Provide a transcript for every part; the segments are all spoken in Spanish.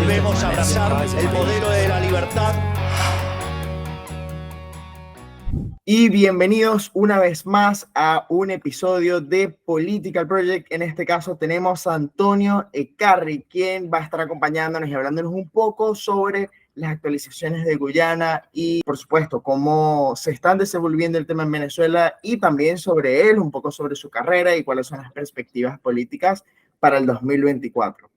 volvemos a abrazar el modelo de la libertad. Y bienvenidos una vez más a un episodio de Political Project. En este caso tenemos a Antonio Ecarri, quien va a estar acompañándonos y hablándonos un poco sobre las actualizaciones de Guyana y, por supuesto, cómo se están desenvolviendo el tema en Venezuela y también sobre él, un poco sobre su carrera y cuáles son las perspectivas políticas para el 2024.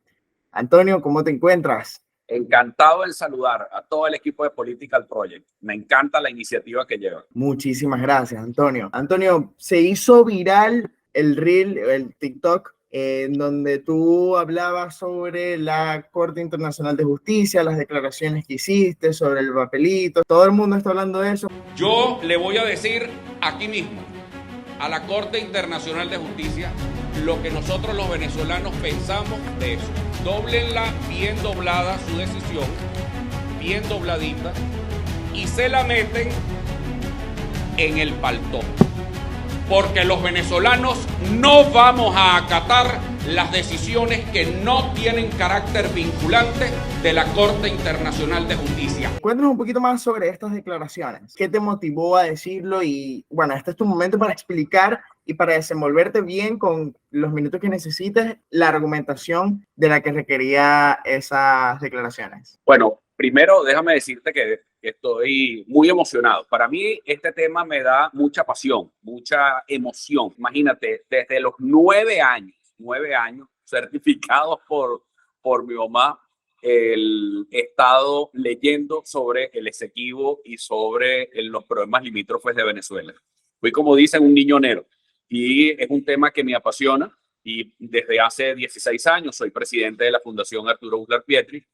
Antonio, ¿cómo te encuentras? Encantado en saludar a todo el equipo de Political Project. Me encanta la iniciativa que llevan. Muchísimas gracias, Antonio. Antonio, se hizo viral el Reel, el TikTok, en donde tú hablabas sobre la Corte Internacional de Justicia, las declaraciones que hiciste sobre el papelito. Todo el mundo está hablando de eso. Yo le voy a decir aquí mismo a la Corte Internacional de Justicia lo que nosotros los venezolanos pensamos de eso. Dóblenla bien doblada su decisión, bien dobladita, y se la meten en el paltón. Porque los venezolanos no vamos a acatar las decisiones que no tienen carácter vinculante de la Corte Internacional de Justicia. Cuéntanos un poquito más sobre estas declaraciones. ¿Qué te motivó a decirlo? Y bueno, este es tu momento para explicar y para desenvolverte bien con los minutos que necesites la argumentación de la que requería esas declaraciones. Bueno, primero déjame decirte que estoy muy emocionado. Para mí este tema me da mucha pasión, mucha emoción. Imagínate, desde los 9 años certificados por mi mamá, he estado leyendo sobre el Esequibo y sobre los problemas limítrofes de Venezuela. Fui, como dicen, un niñonero y es un tema que me apasiona y desde hace 16 años soy presidente de la Fundación Arturo Uslar Pietri.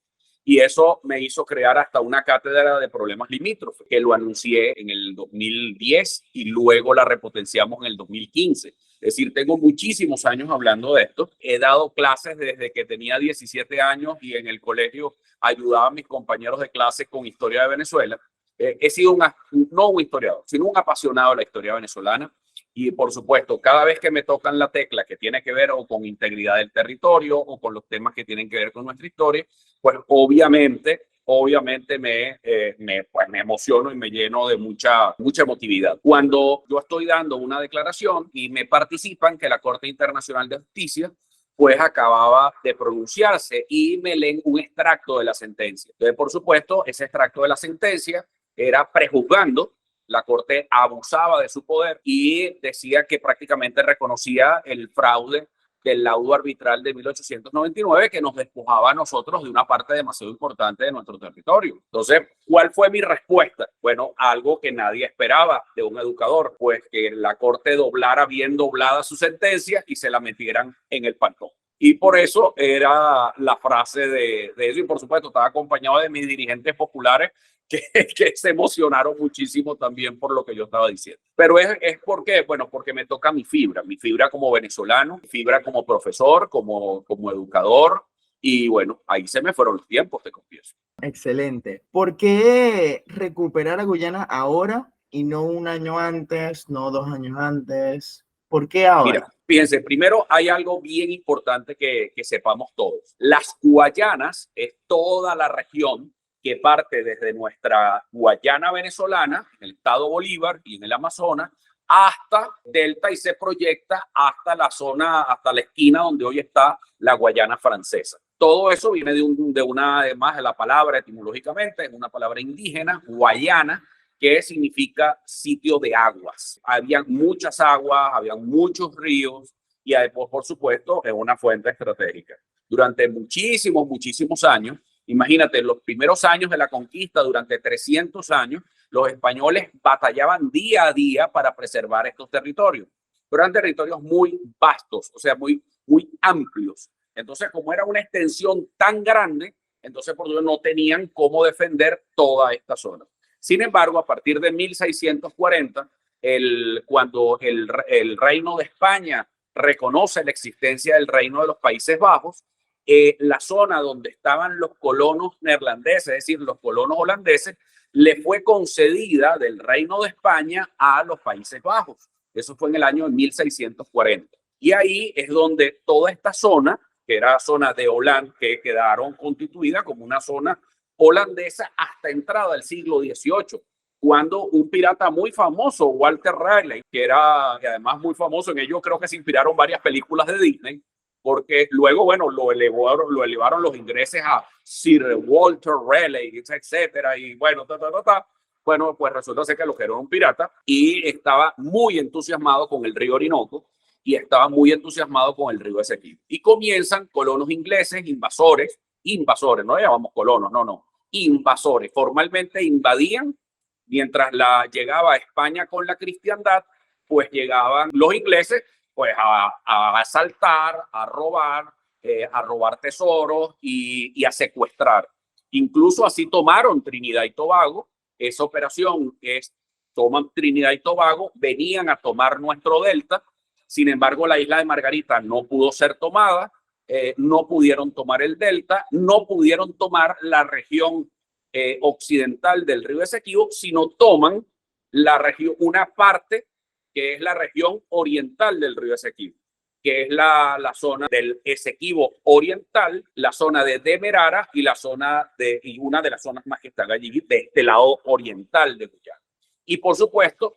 Y eso me hizo crear hasta una cátedra de problemas limítrofes, que lo anuncié en el 2010 y luego la repotenciamos en el 2015. Es decir, tengo muchísimos años hablando de esto. He dado clases desde que tenía 17 años y en el colegio ayudaba a mis compañeros de clase con historia de Venezuela. He sido no un historiador, sino un apasionado de la historia venezolana. Y por supuesto, cada vez que me tocan la tecla que tiene que ver o con integridad del territorio o con los temas que tienen que ver con nuestra historia, pues obviamente me emociono y me lleno de mucha emotividad. Cuando yo estoy dando una declaración y me participan que la Corte Internacional de Justicia pues acababa de pronunciarse y me leen un extracto de la sentencia. Entonces, por supuesto, ese extracto de la sentencia era prejuzgando. La Corte abusaba de su poder y decía que prácticamente reconocía el fraude del laudo arbitral de 1899 que nos despojaba a nosotros de una parte demasiado importante de nuestro territorio. Entonces, ¿cuál fue mi respuesta? Bueno, algo que nadie esperaba de un educador, pues que la Corte doblara bien doblada su sentencia y se la metieran en el pantón. Y por eso era la frase de eso. Y por supuesto estaba acompañado de mis dirigentes populares que se emocionaron muchísimo también por lo que yo estaba diciendo. Pero es porque, bueno, porque me toca mi fibra como venezolano, mi fibra como profesor, como educador. Y bueno, ahí se me fueron los tiempos, te confieso. Excelente. ¿Por qué recuperar a Guyana ahora y no un año antes, no 2 años antes? ¿Por qué ahora? Mira, fíjense, primero hay algo bien importante que sepamos todos. Las Guayanas es toda la región que parte desde nuestra Guayana venezolana, en el estado Bolívar y en el Amazonas, hasta Delta y se proyecta hasta la zona, hasta la esquina donde hoy está la Guayana francesa. Todo eso viene de una, además de la palabra etimológicamente, es una palabra indígena, Guayana, que significa sitio de aguas. Habían muchas aguas, habían muchos ríos y después, por supuesto, es una fuente estratégica. Durante muchísimos años, imagínate, en los primeros años de la conquista, durante 300 años, los españoles batallaban día a día para preservar estos territorios. Pero eran territorios muy vastos, o sea, muy amplios. Entonces, como era una extensión tan grande, entonces por eso no tenían cómo defender toda esta zona. Sin embargo, a partir de 1640, cuando el Reino de España reconoce la existencia del Reino de los Países Bajos, la zona donde estaban los colonos neerlandeses, es decir, los colonos holandeses, le fue concedida del Reino de España a los Países Bajos. Eso fue en el año 1640. Y ahí es donde toda esta zona que era zona de Holanda, que quedaron constituidas como una zona holandesa hasta entrada del siglo XVIII, cuando un pirata muy famoso, Walter Raleigh, que era además muy famoso, en ello creo que se inspiraron varias películas de Disney, porque luego, bueno, lo elevaron los ingleses a Sir Walter Raleigh, etcétera, y bueno, Bueno, pues resulta ser que lo que era un pirata y estaba muy entusiasmado con el río Orinoco y estaba muy entusiasmado con el río Esequibo. Y comienzan colonos ingleses, invasores, no llamamos colonos, no, invasores, formalmente invadían. Mientras llegaba a España con la cristiandad, pues llegaban los ingleses pues a asaltar, a robar tesoros y a secuestrar. Incluso así tomaron Trinidad y Tobago. Esa operación toman Trinidad y Tobago, venían a tomar nuestro delta. Sin embargo, la isla de Margarita no pudo ser tomada, no pudieron tomar el delta, no pudieron tomar la región occidental del río Esequibo, sino toman la región, una parte que es la región oriental del río Esequibo, que es la zona del Esequibo oriental, la zona de Demerara y una de las zonas más que están allí de este lado oriental de Guyana. Y por supuesto,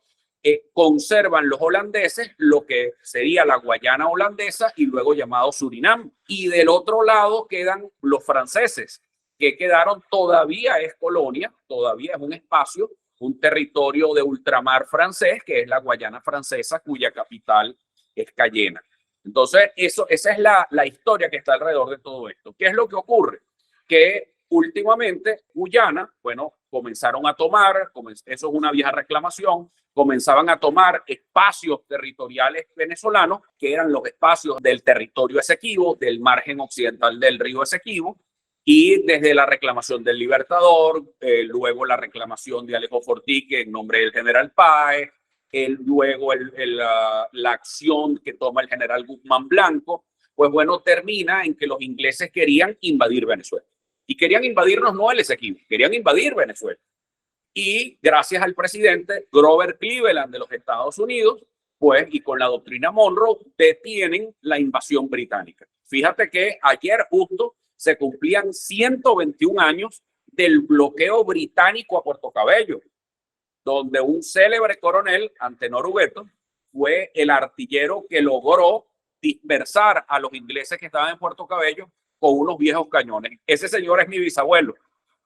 conservan los holandeses lo que sería la Guayana holandesa y luego llamado Surinam. Y del otro lado quedan los franceses, que quedaron, todavía es colonia, todavía es un espacio, un territorio de ultramar francés, que es la Guayana francesa, cuya capital es Cayena. Entonces, esa es la historia que está alrededor de todo esto. ¿Qué es lo que ocurre? Que últimamente Guyana, bueno, comenzaron a tomar, eso es una vieja reclamación, comenzaban a tomar espacios territoriales venezolanos, que eran los espacios del territorio Esequibo, del margen occidental del río Esequibo, y desde la reclamación del Libertador, luego la reclamación de Alejo Fortique en nombre del general Páez, luego la acción que toma el general Guzmán Blanco, pues bueno, termina en que los ingleses querían invadir Venezuela. Y querían invadirnos no el Esequibo, querían invadir Venezuela. Y gracias al presidente Grover Cleveland de los Estados Unidos, pues, y con la doctrina Monroe, detienen la invasión británica. Fíjate que ayer justo se cumplían 121 años del bloqueo británico a Puerto Cabello, donde un célebre coronel, Antenor Ugueto, fue el artillero que logró dispersar a los ingleses que estaban en Puerto Cabello con unos viejos cañones. Ese señor es mi bisabuelo.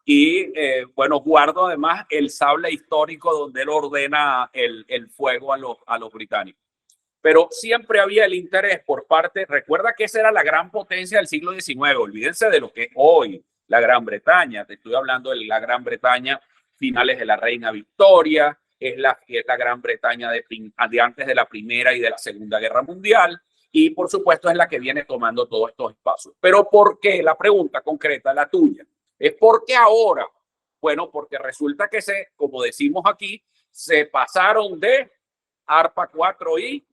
Y bueno, guardo además el sable histórico donde él ordena el fuego a los británicos. Pero siempre había el interés por parte, recuerda que esa era la gran potencia del siglo XIX, olvídense de lo que es hoy la Gran Bretaña, te estoy hablando de la Gran Bretaña finales de la Reina Victoria, es la Gran Bretaña de antes de la Primera y de la Segunda Guerra Mundial, y por supuesto es la que viene tomando todos estos espacios. Pero ¿por qué? La pregunta concreta, la tuya, es ¿por qué ahora? Bueno, porque resulta que como decimos aquí, se pasaron de arpa 4 y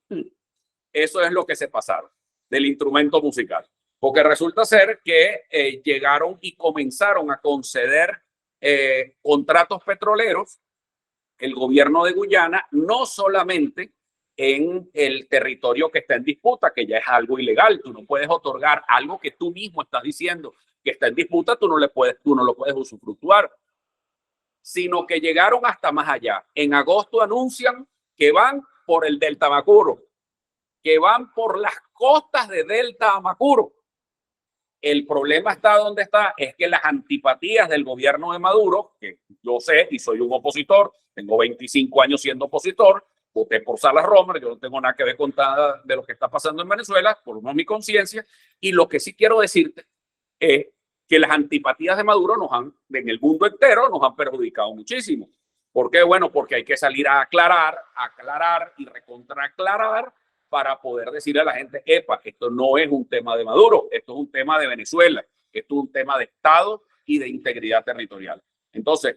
eso es lo que se pasaron del instrumento musical. Porque resulta ser que llegaron y comenzaron a conceder contratos petroleros el gobierno de Guyana, no solamente en el territorio que está en disputa, que ya es algo ilegal. Tú no puedes otorgar algo que tú mismo estás diciendo que está en disputa, tú no lo puedes usufructuar, sino que llegaron hasta más allá. En agosto anuncian que van por el Delta Amacuro, que van por las costas de Delta Amacuro. El problema está donde está, es que las antipatías del gobierno de Maduro, que yo sé y soy un opositor, tengo 25 años siendo opositor, voté por Salas Romer, yo no tengo nada que ver con nada de lo que está pasando en Venezuela, por no mi conciencia, y lo que sí quiero decirte es que las antipatías de Maduro en el mundo entero nos han perjudicado muchísimo. ¿Por qué? Bueno, porque hay que salir a aclarar y recontraaclarar para poder decirle a la gente, epa, esto no es un tema de Maduro, esto es un tema de Venezuela, esto es un tema de Estado y de integridad territorial. Entonces,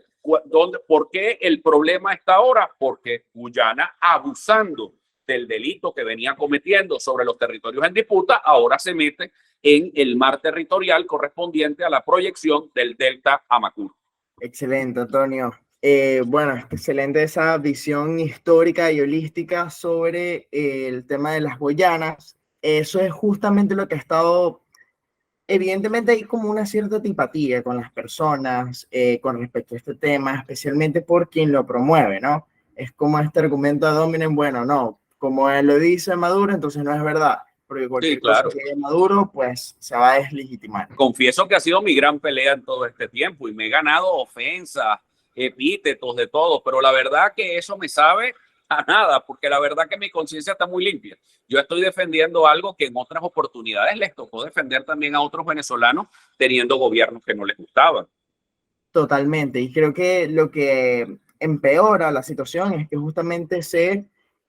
¿por qué el problema está ahora? Porque Guyana, abusando del delito que venía cometiendo sobre los territorios en disputa, ahora se mete en el mar territorial correspondiente a la proyección del Delta Amacuro. Excelente, Antonio. Bueno, excelente esa visión histórica y holística sobre el tema de las Guayanas. Eso es justamente lo que ha estado evidentemente hay como una cierta antipatía con las personas con respecto a este tema, especialmente por quien lo promueve, ¿no? Es como este argumento ad hominem, bueno, no, como él lo dice Maduro, entonces no es verdad, porque Sí, cualquier claro. cosa que diga Maduro, pues se va a deslegitimar. Confieso que ha sido mi gran pelea en todo este tiempo y me he ganado ofensas, epítetos, de todo, pero la verdad que eso me sabe a nada, porque la verdad que mi conciencia está muy limpia. Yo estoy defendiendo algo que en otras oportunidades les tocó defender también a otros venezolanos teniendo gobiernos que no les gustaban. Totalmente, y creo que lo que empeora la situación es que justamente se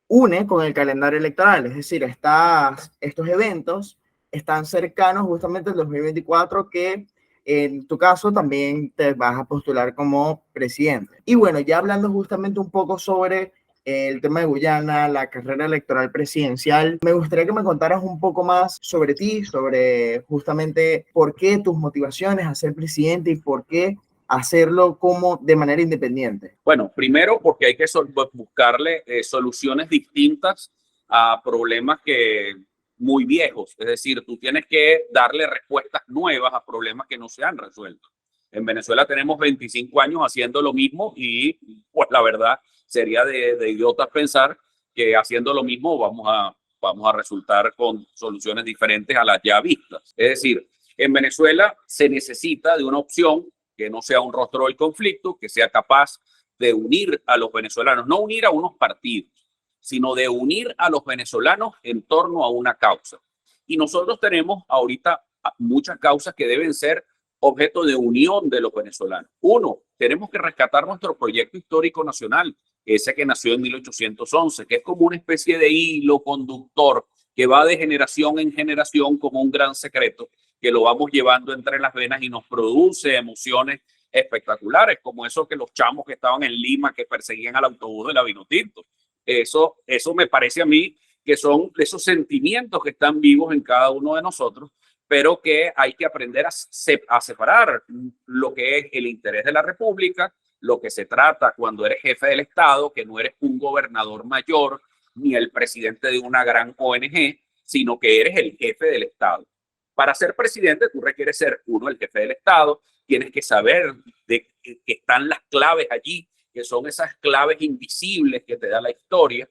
une con el calendario electoral, es decir, estos eventos están cercanos justamente al 2024, que en tu caso también te vas a postular como presidente. Y bueno, ya hablando justamente un poco sobre el tema de Guyana, la carrera electoral presidencial, me gustaría que me contaras un poco más sobre ti, sobre justamente por qué tus motivaciones a ser presidente y por qué hacerlo como de manera independiente. Bueno, primero porque hay que buscarle soluciones distintas a problemas que muy viejos. Es decir, tú tienes que darle respuestas nuevas a problemas que no se han resuelto. En Venezuela tenemos 25 años haciendo lo mismo y pues la verdad sería de idiotas pensar que haciendo lo mismo vamos a resultar con soluciones diferentes a las ya vistas. Es decir, en Venezuela se necesita de una opción que no sea un rostro del conflicto, que sea capaz de unir a los venezolanos, no unir a unos partidos, sino de unir a los venezolanos en torno a una causa. Y nosotros tenemos ahorita muchas causas que deben ser objeto de unión de los venezolanos. Uno, tenemos que rescatar nuestro proyecto histórico nacional, ese que nació en 1811, que es como una especie de hilo conductor que va de generación en generación como un gran secreto, que lo vamos llevando entre las venas y nos produce emociones espectaculares, como eso que los chamos que estaban en Lima, que perseguían al autobús de la Vinotinto. Eso me parece a mí que son esos sentimientos que están vivos en cada uno de nosotros, pero que hay que aprender a separar lo que es el interés de la República, lo que se trata cuando eres jefe del Estado, que no eres un gobernador mayor ni el presidente de una gran ONG, sino que eres el jefe del Estado. Para ser presidente, tú requieres ser uno, el jefe del Estado, tienes que saber de que están las claves allí, que son esas claves invisibles que te da la historia,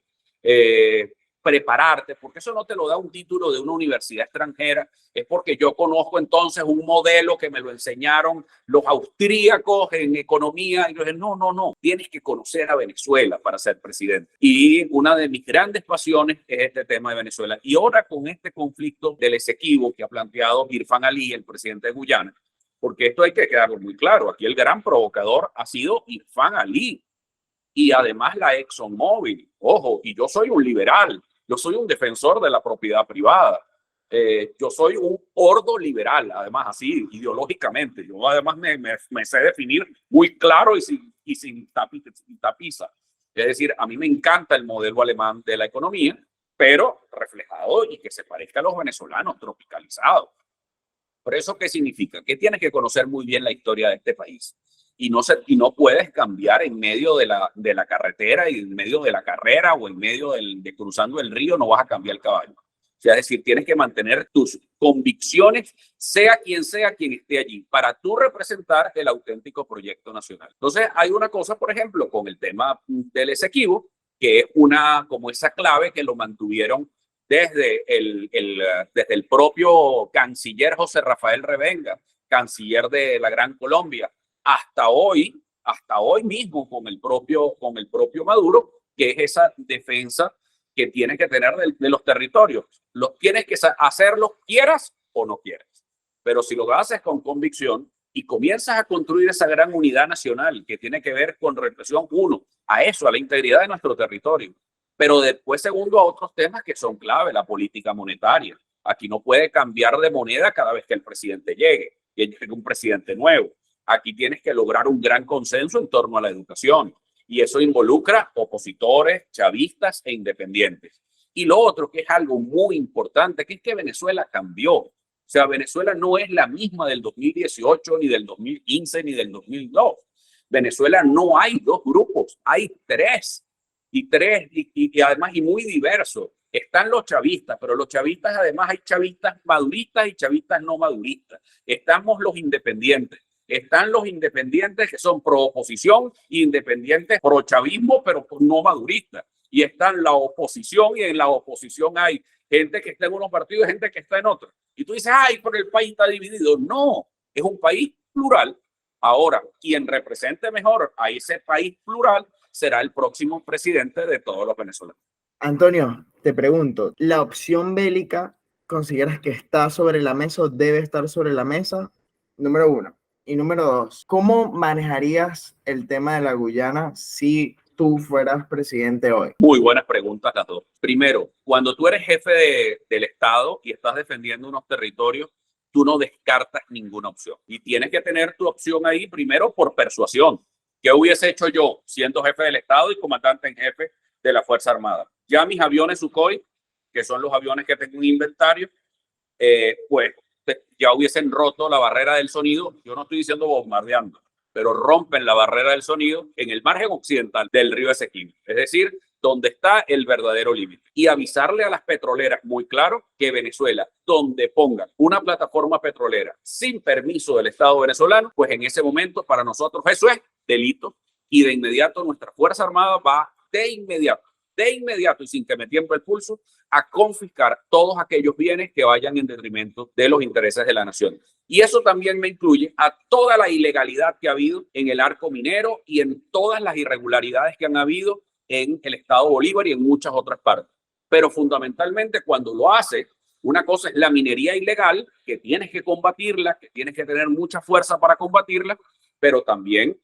prepararte, porque eso no te lo da un título de una universidad extranjera, es porque yo conozco entonces un modelo que me lo enseñaron los austríacos en economía, y yo dije, no, tienes que conocer a Venezuela para ser presidente. Y una de mis grandes pasiones es este tema de Venezuela. Y ahora con este conflicto del Esequibo que ha planteado Irfan Ali, el presidente de Guyana, porque esto hay que quedarlo muy claro, aquí el gran provocador ha sido Irfan Ali y además la ExxonMobil. Ojo, y yo soy un liberal, yo soy un defensor de la propiedad privada, yo soy un ordo liberal, además así ideológicamente, yo además me sé definir muy claro y sin tapiza. Es decir, a mí me encanta el modelo alemán de la economía, pero reflejado y que se parezca a los venezolanos, tropicalizado. ¿Pero eso qué significa? Que tienes que conocer muy bien la historia de este país y no puedes cambiar en medio de la carretera y en medio de la carrera o en medio de cruzando el río, no vas a cambiar el caballo. O sea, es decir, tienes que mantener tus convicciones, sea quien esté allí, para tú representar el auténtico proyecto nacional. Entonces, hay una cosa, por ejemplo, con el tema del Esequibo, que es como esa clave que lo mantuvieron desde el propio canciller José Rafael Revenga, canciller de la Gran Colombia, hasta hoy mismo con el propio Maduro, que es esa defensa que tienes que tener de los territorios. Los tienes que hacerlo, quieras o no quieras. Pero si lo haces con convicción y comienzas a construir esa gran unidad nacional que tiene que ver con represión, uno, a eso, a la integridad de nuestro territorio. Pero después, segundo, a otros temas que son clave, la política monetaria. Aquí no puede cambiar de moneda cada vez que el presidente llegue un presidente nuevo. Aquí tienes que lograr un gran consenso en torno a la educación. Y eso involucra opositores, chavistas e independientes. Y lo otro, que es algo muy importante, que es que Venezuela cambió. O sea, Venezuela no es la misma del 2018, ni del 2015, ni del 2002. Venezuela no hay dos grupos, hay tres. Y además, y muy diversos. Están los chavistas, pero los chavistas además hay chavistas maduristas y chavistas no maduristas. Estamos los independientes. Están los independientes que son pro oposición, independientes pro chavismo, pero no maduristas. Y están la oposición, y en la oposición hay gente que está en unos partidos y gente que está en otros. Y tú dices, ay, pero el país está dividido. No, es un país plural. Ahora, quien represente mejor a ese país plural será el próximo presidente de todos los venezolanos. Antonio, te pregunto, ¿la opción bélica consideras que está sobre la mesa o debe estar sobre la mesa? Número uno. Y número dos, ¿cómo manejarías el tema de la Guyana si tú fueras presidente hoy? Muy buenas preguntas las dos. Primero, cuando tú eres jefe del Estado y estás defendiendo unos territorios, tú no descartas ninguna opción. Y tienes que tener tu opción ahí primero por persuasión. ¿Qué hubiese hecho yo siendo jefe del Estado y comandante en jefe de la Fuerza Armada? Ya mis aviones Sukhoi, que son los aviones que tengo en inventario, pues ya hubiesen roto la barrera del sonido. Yo no estoy diciendo bombardeando, pero rompen la barrera del sonido en el margen occidental del río Esequibo, es decir, donde está el verdadero límite. Y avisarle a las petroleras muy claro que Venezuela, donde pongan una plataforma petrolera sin permiso del Estado venezolano, pues en ese momento para nosotros eso es delito, y de inmediato nuestra Fuerza Armada va de inmediato y sin que me tiemble el pulso, a confiscar todos aquellos bienes que vayan en detrimento de los intereses de la nación. Y eso también me incluye a toda la ilegalidad que ha habido en el arco minero y en todas las irregularidades que han habido en el Estado Bolívar y en muchas otras partes. Pero fundamentalmente cuando lo hace, una cosa es la minería ilegal, que tienes que combatirla, que tienes que tener mucha fuerza para combatirla, pero también,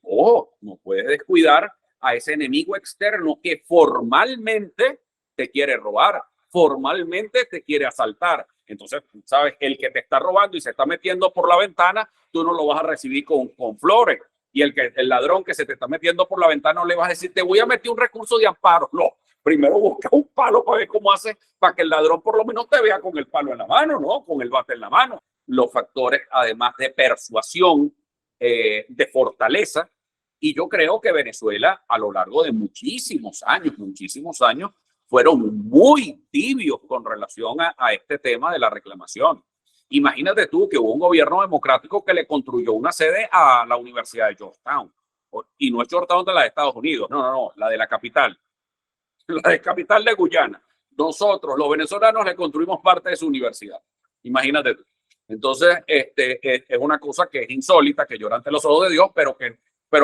no puedes descuidar a ese enemigo externo que formalmente te quiere robar, formalmente te quiere asaltar. Entonces, sabes, el que te está robando y se está metiendo por la ventana, tú no lo vas a recibir con flores. Y el ladrón que se te está metiendo por la ventana no le vas a decir, te voy a meter un recurso de amparo. No, primero busca un palo para ver cómo hace, para que el ladrón por lo menos te vea con el palo en la mano, ¿no? Con el bate en la mano. Los factores, además de persuasión, de fortaleza. Y yo creo que Venezuela, a lo largo de muchísimos años, fueron muy tibios con relación a este tema de la reclamación. Imagínate tú que hubo un gobierno democrático que le construyó una sede a la Universidad de Georgetown. Y no es Georgetown de los Estados Unidos, no, la de la capital de Guyana. Nosotros, los venezolanos, le construimos parte de su universidad. Imagínate tú. Entonces, es una cosa que es insólita, que llora ante los ojos de Dios, pero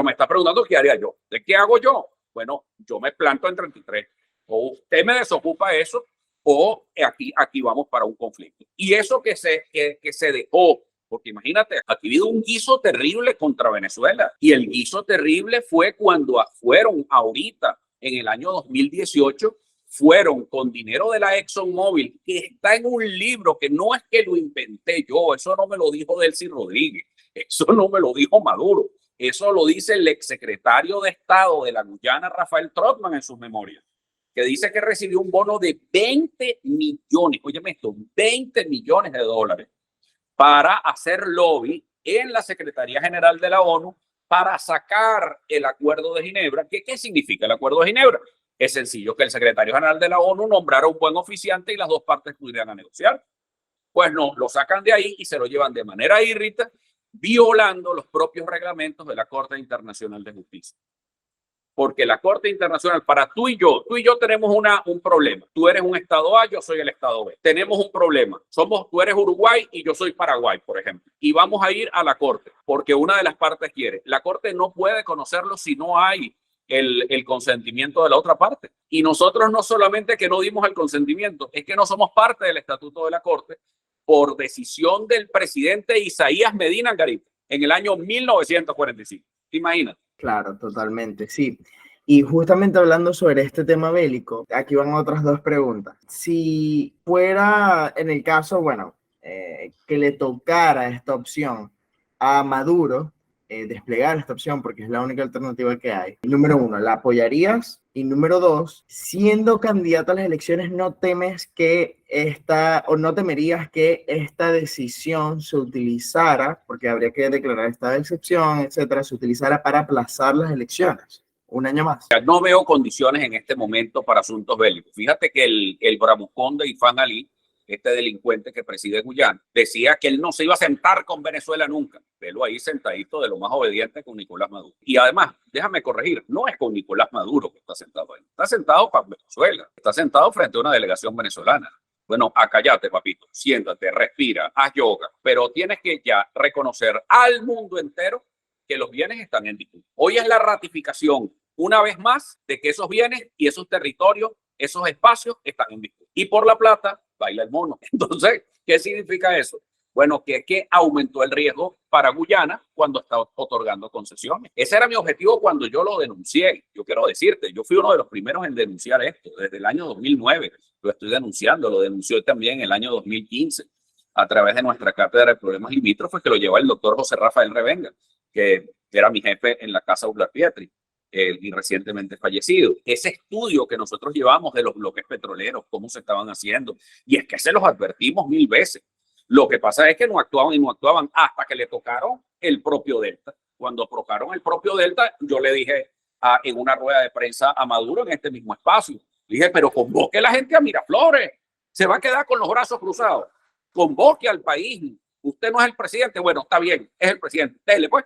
me está preguntando qué haría yo. ¿De qué hago yo? Bueno, yo me planto en 33. O usted me desocupa eso, o aquí vamos para un conflicto. Y eso que se dejó, porque imagínate, aquí ha habido un guiso terrible contra Venezuela. Y el guiso terrible fue cuando fueron ahorita, en el año 2018, fueron con dinero de la ExxonMobil, que está en un libro que no es que lo inventé yo, eso no me lo dijo Delcy Rodríguez, eso no me lo dijo Maduro, eso lo dice el exsecretario de Estado de la Guyana, Rafael Trotman, en sus memorias, que dice que recibió un bono de 20 millones, óyeme esto, 20 millones de dólares para hacer lobby en la Secretaría General de la ONU para sacar el Acuerdo de Ginebra. ¿Qué significa el Acuerdo de Ginebra? Es sencillo, que el secretario general de la ONU nombrara un buen oficiante y las dos partes pudieran negociar. Pues no, lo sacan de ahí y se lo llevan de manera írrita, violando los propios reglamentos de la Corte Internacional de Justicia. Porque la Corte Internacional, para tú y yo tenemos un problema. Tú eres un Estado A, yo soy el Estado B. Tenemos un problema. Tú eres Uruguay y yo soy Paraguay, por ejemplo. Y vamos a ir a la Corte, porque una de las partes quiere. La Corte no puede conocerlo si no hay el consentimiento de la otra parte. Y nosotros no solamente que no dimos el consentimiento, es que no somos parte del Estatuto de la Corte por decisión del presidente Isaías Medina Angarita en el año 1945. ¿Te imaginas? Claro, totalmente, sí. Y justamente hablando sobre este tema bélico, aquí van otras dos preguntas. Si fuera en el caso, que le tocara esta opción a Maduro, desplegar esta opción, porque es la única alternativa que hay. Número uno, ¿la apoyarías? Y número dos, siendo candidato a las elecciones, ¿no temerías que esta decisión se utilizara, porque habría que declarar estado de excepción, etcétera, se utilizara para aplazar las elecciones? un año más. No veo condiciones en este momento para asuntos bélicos. Fíjate que el bravucón de Irfan Ali, este delincuente que preside Guyana, decía que él no se iba a sentar con Venezuela nunca. Velo ahí sentadito de lo más obediente con Nicolás Maduro. Y además, déjame corregir, no es con Nicolás Maduro que está sentado ahí. Está sentado para Venezuela. Está sentado frente a una delegación venezolana. Bueno, acállate, papito. Siéntate, respira, haz yoga. Pero tienes que ya reconocer al mundo entero que los bienes están en disputa. Hoy es la ratificación, una vez más, de que esos bienes y esos territorios, esos espacios están en disputa. Y por la plata baila el mono. Entonces, ¿qué significa eso? Bueno, que aumentó el riesgo para Guyana cuando está otorgando concesiones. Ese era mi objetivo cuando yo lo denuncié. Yo quiero decirte, yo fui uno de los primeros en denunciar esto. Desde el año 2009 lo estoy denunciando. Lo denunció también en el año 2015 a través de nuestra cátedra de problemas limítrofes que lo llevó el doctor José Rafael Revenga, que era mi jefe en la Casa Urlar Pietri. Y recientemente fallecido. Ese estudio que nosotros llevamos de los bloques petroleros, cómo se estaban haciendo, y es que se los advertimos 1000 veces. Lo que pasa es que no actuaban y no actuaban hasta que le tocaron el propio Delta. Cuando tocaron el propio Delta, yo le dije en una rueda de prensa a Maduro en este mismo espacio, le dije, pero convoque a la gente a Miraflores, se va a quedar con los brazos cruzados, convoque al país, usted no es el presidente, bueno, está bien, es el presidente, dele pues,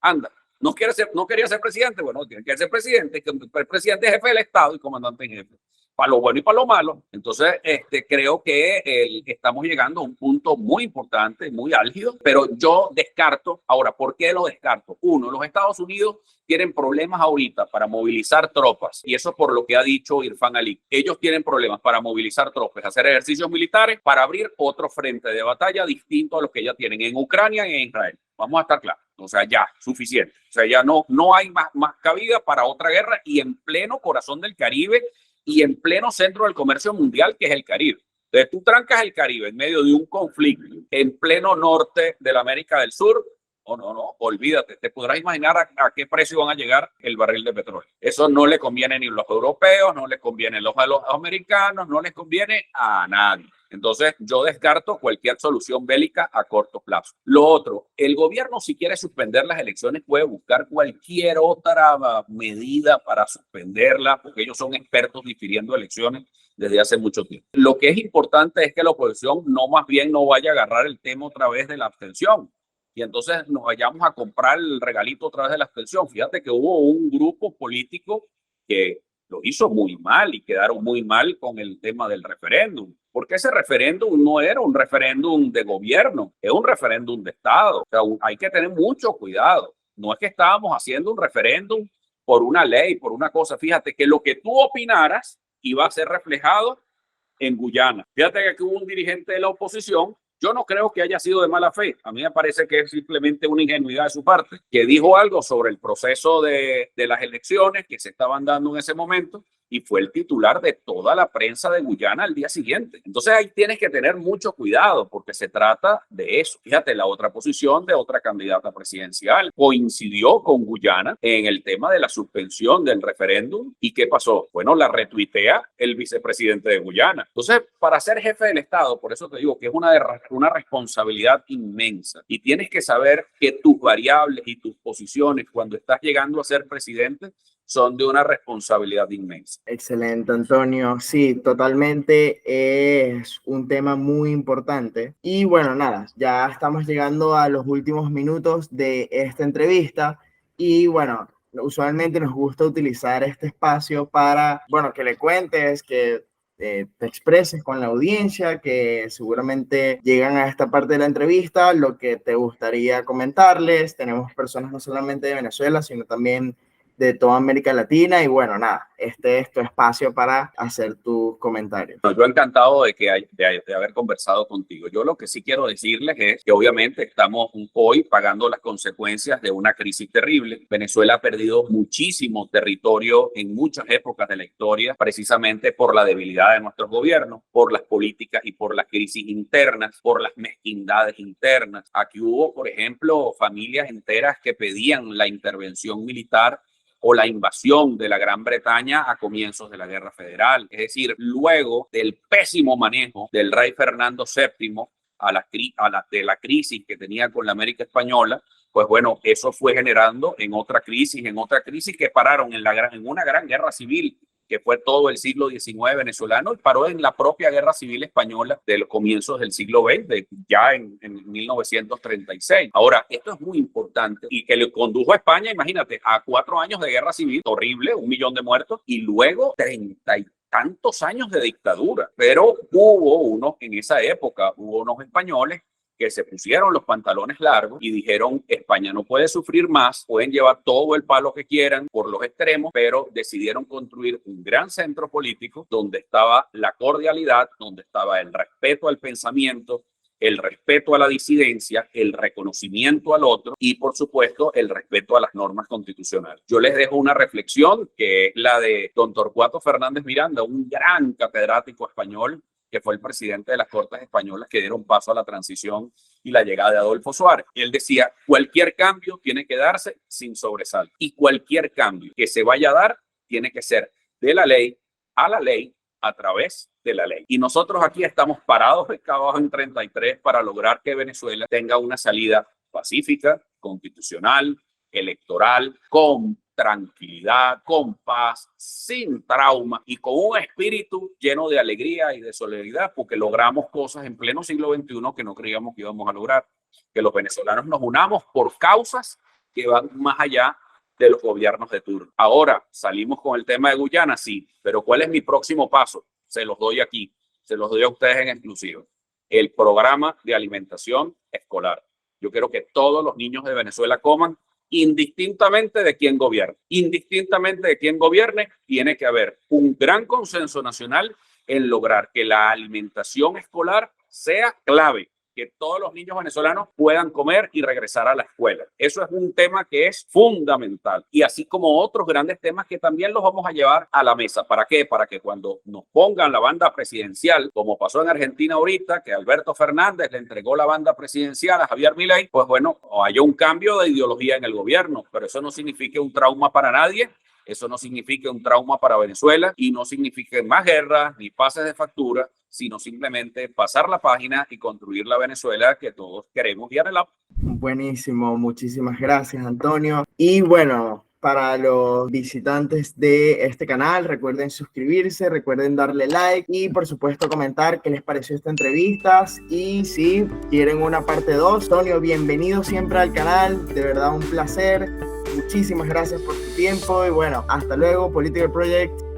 anda. No quería ser presidente, bueno, tiene que ser presidente, que el presidente es jefe del Estado y comandante en jefe, para lo bueno y para lo malo. Entonces, creo que estamos llegando a un punto muy importante, muy álgido, pero yo descarto, ahora, ¿por qué lo descarto? Uno, los Estados Unidos tienen problemas ahorita para movilizar tropas, y eso por lo que ha dicho Irfan Ali. Ellos tienen problemas para movilizar tropas, hacer ejercicios militares, para abrir otro frente de batalla distinto a los que ya tienen en Ucrania y en Israel. Vamos a estar claros. O sea, ya, suficiente. O sea, ya no hay más cabida para otra guerra y en pleno corazón del Caribe y en pleno centro del comercio mundial, que es el Caribe. Entonces, tú trancas el Caribe en medio de un conflicto en pleno norte de la América del Sur. No, olvídate. Te podrás imaginar a qué precio van a llegar el barril de petróleo. Eso no le conviene ni a los europeos, no le conviene a los americanos, no les conviene a nadie. Entonces, yo descarto cualquier solución bélica a corto plazo. Lo otro, el gobierno, si quiere suspender las elecciones, puede buscar cualquier otra medida para suspenderlas, porque ellos son expertos difiriendo elecciones desde hace mucho tiempo. Lo que es importante es que la oposición más bien no vaya a agarrar el tema otra vez de la abstención. Y entonces nos vayamos a comprar el regalito otra vez de la abstención. Fíjate que hubo un grupo político que lo hizo muy mal y quedaron muy mal con el tema del referéndum. Porque ese referéndum no era un referéndum de gobierno, es un referéndum de Estado. O sea, hay que tener mucho cuidado. No es que estábamos haciendo un referéndum por una ley, por una cosa. Fíjate que lo que tú opinaras iba a ser reflejado en Guyana. Fíjate que aquí hubo un dirigente de la oposición. Yo no creo que haya sido de mala fe. A mí me parece que es simplemente una ingenuidad de su parte, que dijo algo sobre el proceso de las elecciones que se estaban dando en ese momento y fue el titular de toda la prensa de Guyana al día siguiente. Entonces ahí tienes que tener mucho cuidado porque se trata de eso. Fíjate, la otra posición de otra candidata presidencial coincidió con Guyana en el tema de la suspensión del referéndum. ¿Y qué pasó? Bueno, la retuitea el vicepresidente de Guyana. Entonces, para ser jefe del Estado, por eso te digo que es una responsabilidad inmensa y tienes que saber que tus variables y tus posiciones cuando estás llegando a ser presidente son de una responsabilidad inmensa. Excelente, Antonio. Sí, totalmente es un tema muy importante. Y bueno, nada, ya estamos llegando a los últimos minutos de esta entrevista y bueno, usualmente nos gusta utilizar este espacio para, bueno, que le cuentes, que te expreses con la audiencia, que seguramente llegan a esta parte de la entrevista, lo que te gustaría comentarles. Tenemos personas no solamente de Venezuela, sino también de toda América Latina y bueno, nada, este es tu espacio para hacer tus comentarios. Yo encantado de haber conversado contigo. Yo lo que sí quiero decirles es que obviamente estamos hoy pagando las consecuencias de una crisis terrible. Venezuela ha perdido muchísimo territorio en muchas épocas de la historia, precisamente por la debilidad de nuestros gobiernos, por las políticas y por las crisis internas, por las mezquindades internas. Aquí hubo, por ejemplo, familias enteras que pedían la intervención militar o la invasión de la Gran Bretaña a comienzos de la Guerra Federal. Es decir, luego del pésimo manejo del rey Fernando VII de la crisis que tenía con la América Española, pues bueno, eso fue generando en otra crisis que pararon en una gran guerra civil, que fue todo el siglo XIX venezolano, y paró en la propia guerra civil española de los comienzos del siglo XX, ya en 1936. Ahora, esto es muy importante y que le condujo a España, imagínate, a 4 años de guerra civil horrible, 1 millón de muertos, y luego 30 y tantos años de dictadura. Pero en esa época hubo unos españoles que se pusieron los pantalones largos y dijeron: España no puede sufrir más, pueden llevar todo el palo que quieran por los extremos, pero decidieron construir un gran centro político donde estaba la cordialidad, donde estaba el respeto al pensamiento, el respeto a la disidencia, el reconocimiento al otro y, por supuesto, el respeto a las normas constitucionales. Yo les dejo una reflexión que es la de don Torcuato Fernández Miranda, un gran catedrático español que fue el presidente de las Cortes Españolas que dieron paso a la transición y la llegada de Adolfo Suárez. Él decía: cualquier cambio tiene que darse sin sobresalto, y cualquier cambio que se vaya a dar tiene que ser de la ley, a través de la ley. Y nosotros aquí estamos parados abajo en 33 para lograr que Venezuela tenga una salida pacífica, constitucional, electoral, con tranquilidad, con paz, sin trauma y con un espíritu lleno de alegría y de solidaridad, porque logramos cosas en pleno siglo XXI que no creíamos que íbamos a lograr. Que los venezolanos nos unamos por causas que van más allá de los gobiernos de turno. Ahora, salimos con el tema de Guyana, sí, pero ¿cuál es mi próximo paso? Se los doy aquí, se los doy a ustedes en exclusiva. El programa de alimentación escolar. Yo quiero que todos los niños de Venezuela coman, indistintamente de quién gobierne. Indistintamente de quién gobierne, tiene que haber un gran consenso nacional en lograr que la alimentación escolar sea clave, que todos los niños venezolanos puedan comer y regresar a la escuela. Eso es un tema que es fundamental. Y así como otros grandes temas que también los vamos a llevar a la mesa. ¿Para qué? Para que cuando nos pongan la banda presidencial, como pasó en Argentina ahorita, que Alberto Fernández le entregó la banda presidencial a Javier Milei, pues bueno, haya un cambio de ideología en el gobierno, pero eso no significa un trauma para nadie. Eso no significa un trauma para Venezuela y no significa más guerras ni pases de factura, sino simplemente pasar la página y construir la Venezuela que todos queremos y anhelamos. Buenísimo, muchísimas gracias, Antonio. Y bueno, para los visitantes de este canal, recuerden suscribirse, recuerden darle like y por supuesto comentar qué les pareció esta entrevista y si quieren una parte 2. Antonio, bienvenido siempre al canal, de verdad un placer. Muchísimas gracias por tu tiempo y bueno, hasta luego, Political Project.